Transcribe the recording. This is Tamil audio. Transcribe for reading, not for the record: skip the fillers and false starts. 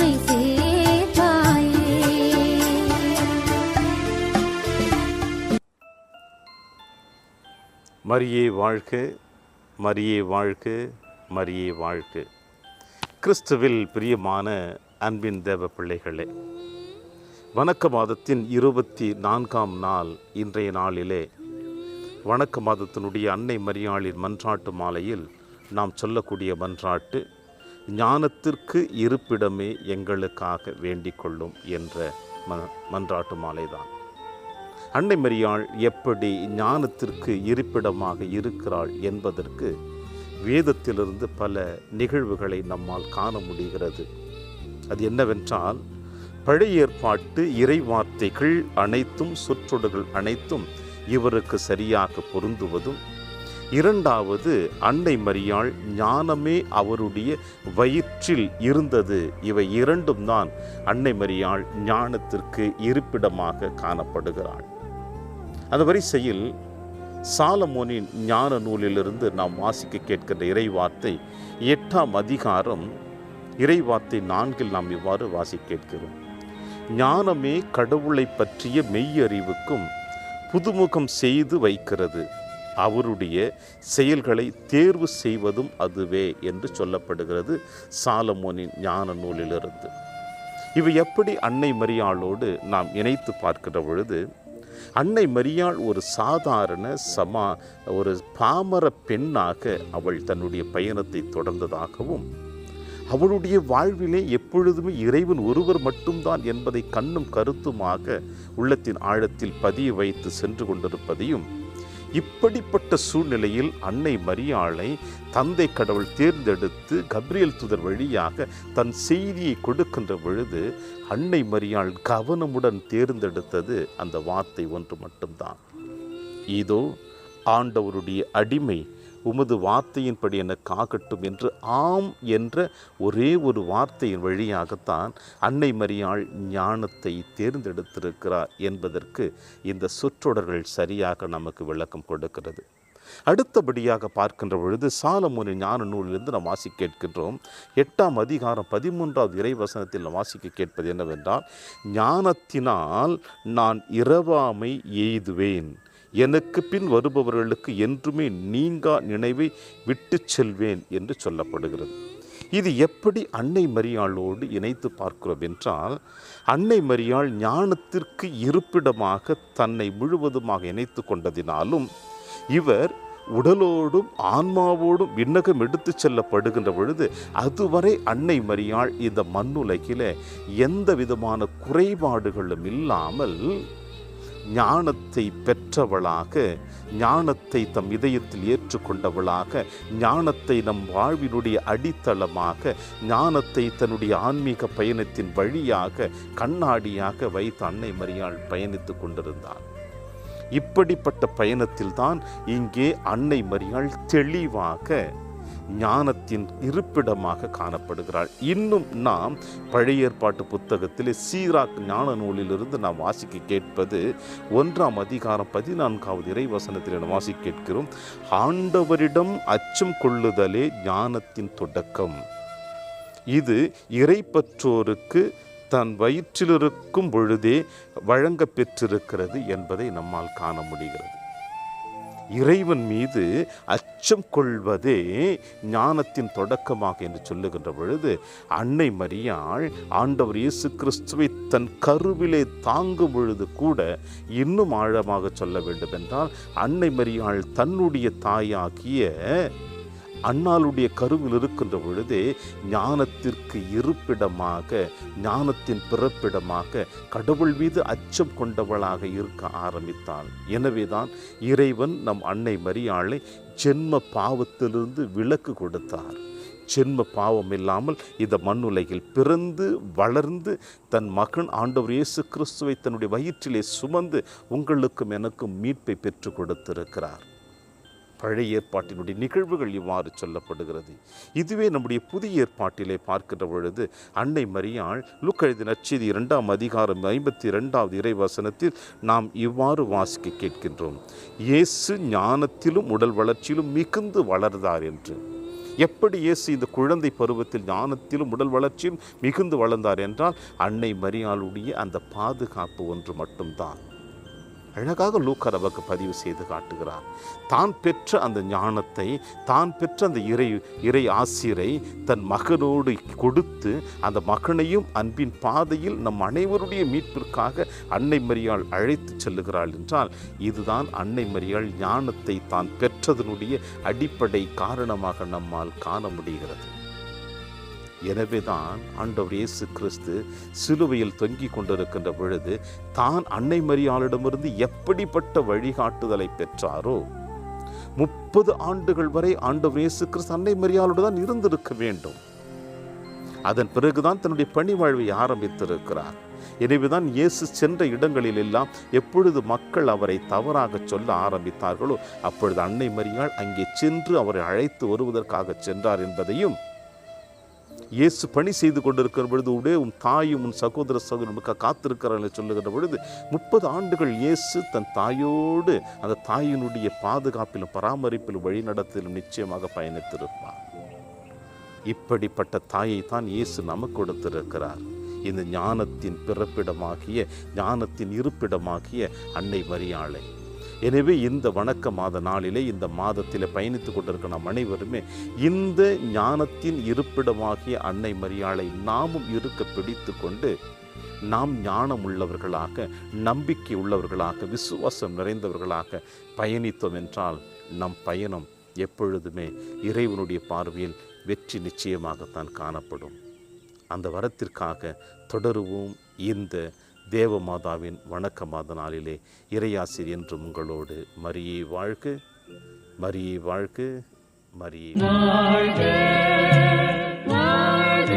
என்னோடை சேர்ப்பாயே. மரியே வாழ்க, மரியே வாழ்க, மரியே வாழ்க. கிறிஸ்துவில் பிரியமான அன்பின் தேவ பிள்ளைகளே, வணக்க மாதத்தின் 24ஆம் நாள் இன்றைய நாளிலே வணக்க மாதத்தினுடைய அன்னை மரியாளின் மன்றாட்டு மாலையில் நாம் சொல்லக்கூடிய மன்றாட்டு, ஞானத்திற்கு இருப்பிடமே எங்களுக்காக வேண்டிக் கொள்ளும் என்ற மன்றாட்டு மாலைதான். அன்னை மரியாள் எப்படி ஞானத்திற்கு இருப்பிடமாக இருக்கிறாள் என்பதற்கு வேதத்திலிருந்து பல நிகழ்வுகளை நம்மால் காண முடிகிறது. அது என்னவென்றால், பழைய ஏற்பாட்டு இறை வார்த்தைகள் அனைத்தும், சொற்றொடர்கள் அனைத்தும் இவருக்கு சரியாக பொருந்துவதும், இரண்டாவது அன்னை மரியாள் ஞானமே அவருடைய வயிற்றில் இருந்தது. இவை இரண்டும் தான் அன்னை மரியாள் ஞானத்திற்கு இருப்பிடமாக காணப்படுகிறாள். அந்த வரிசையில் சாலமோனின் ஞான நூலிலிருந்து நாம் வாசிக்க கேட்கின்ற இறைவார்த்தை 8ஆம் அதிகாரம் இறைவார்த்தை 4 நாம் இவ்வாறு வாசிக்க கேட்கிறோம். ஞானமே கடவுளை பற்றிய மெய்யறிவுக்கும் புதுமுகம் செய்து வைக்கிறது, அவருடைய செயல்களை தேர்வு செய்வதும் அதுவே என்று சொல்லப்படுகிறது சாலமோனின் ஞான நூலிலிருந்து. இவை எப்படி அன்னை மரியாளோடு நாம் இணைத்து பார்க்கிற பொழுது, அன்னை மரியாள் ஒரு சாதாரண ஒரு பாமர பெண்ணாக அவள் தன்னுடைய பயணத்தை தொடர்ந்ததாகவும், அவளுடைய வாழ்விலே எப்பொழுதுமே இறைவன் ஒருவர் மட்டும்தான் என்பதை கண்ணும் கருத்துமாக உள்ளத்தின் ஆழத்தில் பதிய வைத்து சென்று கொண்டிருப்பதையும், இப்படிப்பட்ட சூழ்நிலையில் அன்னை மரியாளை தந்தை கடவுள் தேர்ந்தெடுத்து கப்ரியேல் தூதர் வழியாக தன் செய்தியை கொடுக்கின்ற பொழுது அன்னை மரியாள் கவனமுடன் தேர்ந்தெடுத்தது அந்த வார்த்தை ஒன்று மட்டும்தான். இதோ ஆண்டவருடைய அடிமை, உமது வார்த்தையின்படி எனக்கு ஆகட்டும் என்று ஆம் என்ற ஒரே ஒரு வார்த்தையின் வழியாகத்தான் அன்னை மரியாள் ஞானத்தை தேர்ந்தெடுத்திருக்கிறார் என்பதற்கு இந்த சொற்றொடர்கள் சரியாக நமக்கு விளக்கம் கொடுக்கிறது. அடுத்தபடியாக பார்க்கின்ற பொழுது சாலமோனின் ஞான நூலிலிருந்து நாம் வாசிக்க கேட்கின்றோம். 8ஆம் அதிகாரம் 13வது இறைவசனத்தில் நாம் வாசிக்க கேட்பது என்னவென்றால், ஞானத்தினால் நான் இரவாமை எய்துவேன், எனக்கு பின் வருபவர்களுக்கு என்றுமே நீங்கா நினைவை விட்டு செல்வேன் என்று சொல்லப்படுகிறது. இது எப்படி அன்னை மரியாளோடு இணைத்து பார்க்கிறோம் என்றால், அன்னை மரியாள் ஞானத்திற்கு இருப்பிடமாக தன்னை முழுவதுமாக இணைத்து கொண்டதினாலும், இவர் உடலோடும் ஆன்மாவோடும் விண்ணகம் எடுத்து செல்லப்படுகின்ற பொழுது அதுவரை அன்னை மரியாள் இந்த மண்ணுலகில எந்த விதமான குறைபாடுகளும் இல்லாமல் ஞானத்தை பெற்றவளாக, ஞானத்தை தம் இதயத்தில் ஏற்றுக்கொண்டவளாக, ஞானத்தை நம் வாழ்வினுடைய அடித்தளமாக, ஞானத்தை தன்னுடைய ஆன்மீக பயணத்தின் வழியாக கண்ணாடியாக வைத்து அன்னை மரியாள் பயணித்து கொண்டிருந்தார். இப்படிப்பட்ட பயணத்தில்தான் இங்கே அன்னை மரியாள் தெளிவாக ஞானத்தின் இருப்பிடமாக காணப்படுகிறாள். இன்னும் நாம் பழைய ஏற்பாட்டு புத்தகத்தில் சீராக் ஞான நூலிலிருந்து நாம் வாசிக்க கேட்பது 1ஆம் அதிகாரம் 14வது இறைவசனத்தில் நாம் வாசிக்க கேட்கிறோம். ஆண்டவரிடம் அச்சம் கொள்ளுதலே ஞானத்தின் தொடக்கம், இது இறைப்பற்றோருக்கு தன் வயிற்றிலிருக்கும் பொழுதே வழங்க பெற்றிருக்கிறது என்பதை நம்மால் காண முடிகிறது. இறைவன் மீது அச்சம் கொள்வதே ஞானத்தின் தொடக்கமாக என்று சொல்லுகின்ற பொழுது, அன்னை மரியாள் ஆண்டவர் இயேசு கிறிஸ்துவை தன் கருவிலே தாங்கும் பொழுது கூட, இன்னும் ஆழமாக சொல்ல வேண்டும் என்றால், அன்னை மரியாள் தன்னுடைய தாயாகிய அன்னாளுடைய கருவில் இருக்கின்ற பொழுதே ஞானத்திற்கு இருப்பிடமாக, ஞானத்தின் பிறப்பிடமாக கடவுள் மீது அச்சம் கொண்டவளாக இருக்க ஆரம்பித்தாள். எனவேதான் இறைவன் நம் அன்னை மரியாளை ஜென்ம பாவத்திலிருந்து விலக்கு கொடுத்தார். ஜென்ம பாவம் இல்லாமல் இந்த மண்ணுலகில் பிறந்து வளர்ந்து தன் மகன் ஆண்டவர் இயேசு கிறிஸ்துவை தன்னுடைய வயிற்றிலே சுமந்து உங்களுக்கும் எனக்கும் மீட்பை பெற்றுக் கொடுத்திருக்கிறார். பழைய ஏற்பாட்டினுடைய நிகழ்வுகள் இவ்வாறு சொல்லப்படுகிறது. இதுவே நம்முடைய புதிய ஏற்பாட்டிலே பார்க்கின்ற பொழுது அன்னை மரியாள் லூக்கா எழுதிய நற்செய்தி 2ஆம் அதிகாரம் 52வது இறைவசனத்தில் நாம் இவ்வாறு வாசிக்க கேட்கின்றோம். இயேசு ஞானத்திலும் உடல் வளர்ச்சியிலும் மிகுந்து வளர்ந்தார் என்று. எப்படி இயேசு இந்த குழந்தை பருவத்தில் ஞானத்திலும் உடல் வளர்ச்சியும் மிகுந்து வளர்ந்தார் என்றால் அன்னை மரியாளுடைய அந்த பாதுகாப்பு ஒன்று மட்டும்தான். அழகாக லூக்கா நமக்கு பதிவு செய்து காட்டுகிறார். தான் பெற்ற அந்த ஞானத்தை, தான் பெற்ற அந்த இறை ஆசிரை தன் மகனோடு கொடுத்து அந்த மகனையும் அன்பின் பாதையில் நம் அனைவருடைய மீட்பிற்காக அன்னை மரியாள் அழைத்து செல்லுகிறாள் என்றால் இதுதான் அன்னை மரியாள் ஞானத்தை தான் பெற்றதனுடைய அடிப்படை காரணமாக நம்மால் காண முடிகிறது. எனவே தான் ஆண்டவர் இயேசு கிறிஸ்து சிலுவையில் தொங்கிக் கொண்டிருக்கின்ற பொழுது தான் அன்னை மரியாளிடமிருந்து எப்படிப்பட்ட வழிகாட்டுதலை பெற்றாரோ 30 ஆண்டுகள் வரை ஆண்டவர் இயேசு கிறிஸ்து அன்னை மரியாளோடு தான் இருந்திருக்க வேண்டும். அதன் பிறகுதான் தன்னுடைய பணி வாழ்வை ஆரம்பித்திருக்கிறார். எனவேதான் இயேசு சென்ற இடங்களில் எல்லாம் எப்பொழுது மக்கள் அவரை தவறாக சொல்ல ஆரம்பித்தார்களோ அப்பொழுது அன்னை மரியாள் அங்கே சென்று அவரை அழைத்து வருவதற்காக சென்றார் என்பதையும், இயேசு பணி செய்து கொண்டிருக்கிற பொழுது உடே உன் தாயும் உன் சகோதர சகோதரனுக்கு காத்திருக்கிறார்கள் சொல்லுகிற பொழுது 30 ஆண்டுகள் இயேசு தன் தாயோடு அந்த தாயினுடைய பாதுகாப்பிலும் பராமரிப்பிலும் வழிநடத்திலும் நிச்சயமாக பயணித்திருப்பார். இப்படிப்பட்ட தாயை தான் இயேசு நமக்கு கொடுத்திருக்கிறார். இந்த ஞானத்தின் பிறப்பிடமாகிய ஞானத்தின் இருப்பிடமாகிய அன்னை மரியாளை. எனவே இந்த வணக்க மாத நாளிலே இந்த மாதத்தில் பயணித்து கொண்டிருக்கிற நாம் அனைவருமே இந்த ஞானத்தின் இருப்பிடமாகிய அன்னை மரியாளை நாமும் இருக்க பிடித்து கொண்டு நாம் ஞானம் உள்ளவர்களாக, நம்பிக்கை உள்ளவர்களாக, விசுவாசம் நிறைந்தவர்களாக பயணித்தோம் என்றால் நம் பயணம் எப்பொழுதுமே இறைவனுடைய பார்வையில் வெற்றி நிச்சயமாகத்தான் காணப்படும். அந்த வரத்திற்காக தொடருவோம். இந்த தேவமாதாவின் வணக்க மாத நாளிலே இறையாசிர் என்றும் உங்களோடு. மரியே வாழ்க, மரியே வாழ்க, மரியே வாழ்க.